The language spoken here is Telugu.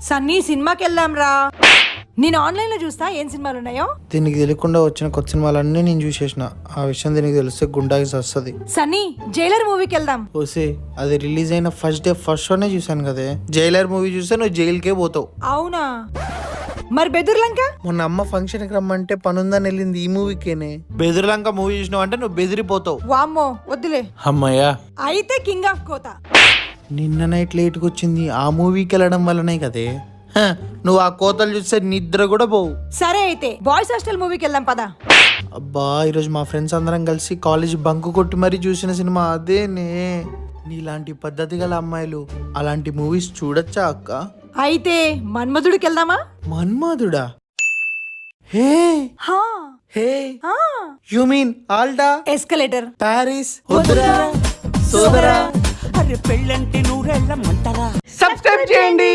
సన్నీ సినిమాకి వెళ్దాం రా. నేను ఆన్లైన్ లో చూస్తా ఏం సినిమాలు ఉన్నాయో. దీనికి తెలియకుండా వచ్చిన కొత్త సినిమాలన్నీ నేను చూసేసిన. ఆ విషయం దీనికి తెలిస్తే గుండాకి వస్తుంది. సన్నీ జైలర్ మూవీకి వెళ్దాం. ఓసే అది రిలీజ్ అయిన ఫస్ట్ డే ఫస్ట్ షోనే చూసాను కదే. జైలర్ మూవీ చూస్తే నువ్వు జైలుకే పోతావు. అవునా? మరి బెదుర్లంక? మొన్న అమ్మ ఫంక్షన్ కి రమ్మంటే పనుందని వెళ్ళింది ఈ మూవీకేనే. బెదుర్లంక మూవీ చూసినావు అంటే నువ్వు బెదిరిపోతావు. వామ్మో వద్దులే. అమ్మయ్యా. అయితే కింగ్ ఆఫ్ కోత. నిన్న నైట్ లేట్కి వచ్చింది ఆ మూవీకి వెళ్ళడం వల్లనే కదే. నువ్వు ఆ కోతలు చూస్తే నిద్ర కూడా పోవు. సరే అయితే బాయ్స్ హాస్టల్ మూవీకి వెళ్దాం పదా. అబ్బా ఈరోజు మా ఫ్రెండ్స్ అందరం కలిసి కాలేజ్ బంకు కొట్టి మరీ చూసిన సినిమా అదేనే. నీలాంటి పద్ధతి గల అమ్మాయిలు అలాంటి మూవీస్ చూడొచ్చా అక్క? అయితే మన్మధుడికి వెళ్దామా? మన్మధుడా? హే హా hey you mean ఆల్డా escalator Paris వద్దురా సోదరా. అరే పెళ్ళంటే నూరెళ్ళమంటారా? సబ్స్క్రైబ్ చేయండి.